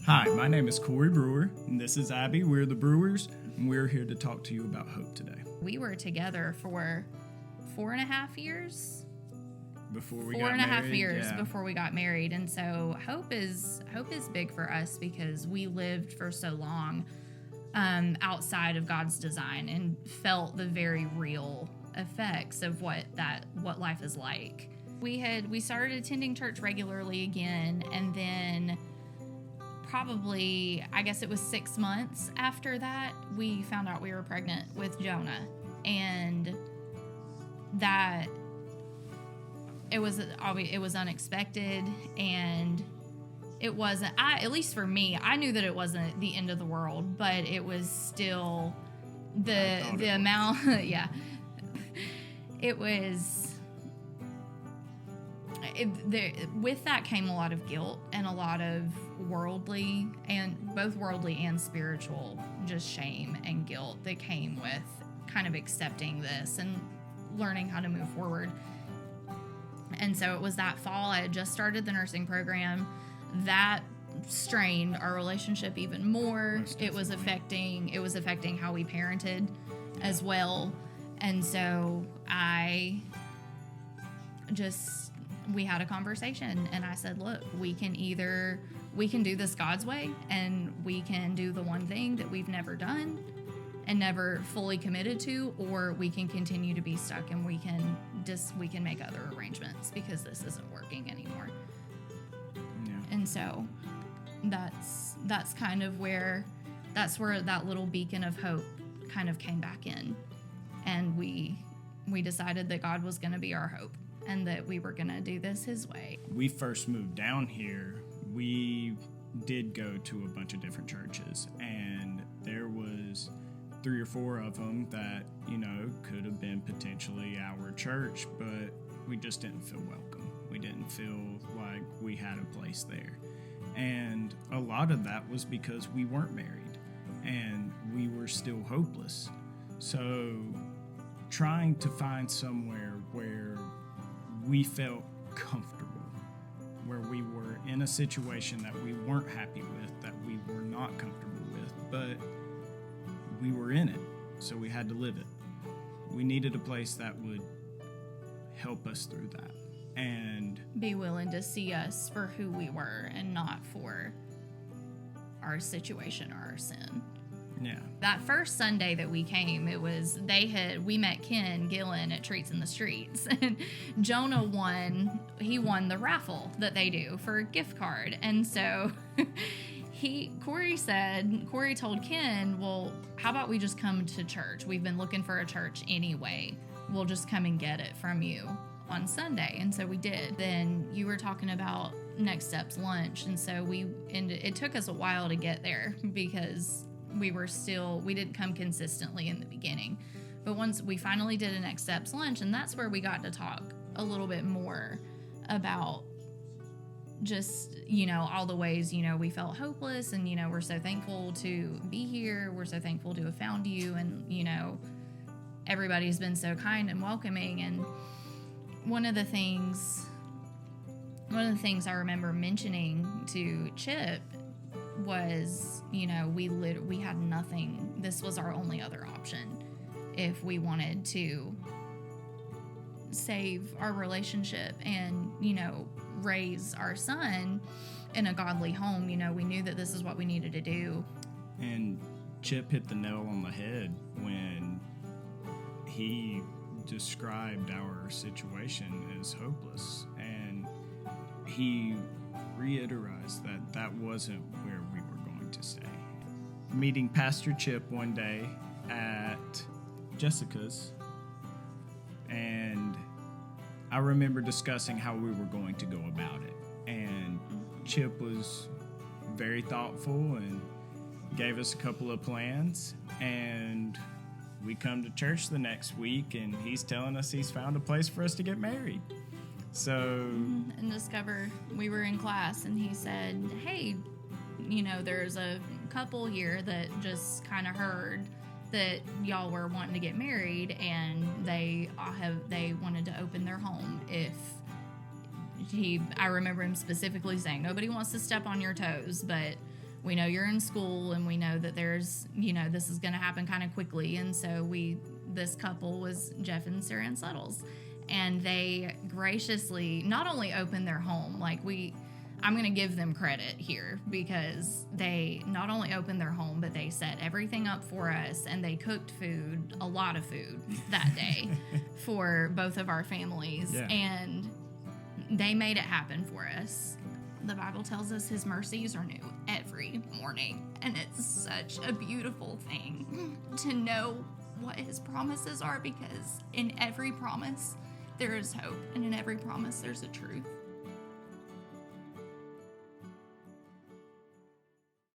Hi, my name is Corey Brewer, and this is Abby. We're the Brewers, and we're here to talk to you about hope today. We were together for 4.5 years. Before we Four got and a half married, years yeah. before we got married, and so hope is big for us because we lived for so long outside of God's design and felt the very real effects of what life is like. We started attending church regularly again, and then probably, I guess it was 6 months after that, we found out we were pregnant with Jonah, and that it was unexpected, and it wasn't, at least for me, I knew that it wasn't the end of the world, but it was still the amount, yeah, it was, with that came a lot of guilt and a lot of both worldly and spiritual, just shame and guilt that came with kind of accepting this and learning how to move forward. And so it was that fall, I had just started the nursing program. That strained our relationship even more. It was affecting how we parented as well. And so we had a conversation, and I said, look, we can do this God's way, and we can do the one thing that we've never done and never fully committed to, or we can continue to be stuck, and we can make other arrangements because this isn't working anymore. Yeah. And so that's kind of where that little beacon of hope kind of came back in, and we decided that God was going to be our hope and that we were going to do this His way. We first moved down here, we did go to a bunch of different churches, and there was 3 or 4 of them that, could have been potentially our church, but we just didn't feel welcome. We didn't feel like we had a place there. And a lot of that was because we weren't married and we were still hopeless. So trying to find somewhere where we felt comfortable, where we were in a situation that we weren't happy with, that we were not comfortable with, but we were in it, so we had to live it. We needed a place that would help us through that and be willing to see us for who we were and not for our situation or our sin. Yeah. That first Sunday that we came, we met Ken Gillen at Treats in the Streets, and Jonah won the raffle that they do for a gift card. And so Corey told Ken, well, how about we just come to church? We've been looking for a church anyway. We'll just come and get it from you on Sunday. And so we did. Then you were talking about Next Steps lunch. And so it took us a while to get there because we didn't come consistently in the beginning. But once we finally did a Next Steps lunch, and that's where we got to talk a little bit more about just, all the ways, we felt hopeless, and, we're so thankful to be here. We're so thankful to have found you, and, everybody's been so kind and welcoming. And one of the things I remember mentioning to Chip was, we had nothing. This was our only other option if we wanted to save our relationship and, raise our son in a godly home. We knew that this is what we needed to do. And Chip hit the nail on the head when he described our situation as hopeless, and he reiterated that wasn't where we were going to stay. Meeting Pastor Chip one day at Jessica's, and I remember discussing how we were going to go about it, and Chip was very thoughtful and gave us a couple of plans, and we come to church the next week, and he's telling us he's found a place for us to get married. So and discover we were in class, and he said, hey, there's a couple here that just kind of heard that y'all were wanting to get married, and they wanted to open their home if I remember him specifically saying, nobody wants to step on your toes, but we know you're in school, and we know that there's, this is going to happen kind of quickly. And so this couple was Jeff and Sarah and Suttles, and they graciously not only opened their home, I'm going to give them credit here, because they not only opened their home, but they set everything up for us, and they cooked food, a lot of food that day for both of our families. Yeah. And they made it happen for us. The Bible tells us his mercies are new every morning. And it's such a beautiful thing to know what his promises are, because in every promise there is hope, and in every promise there's a truth.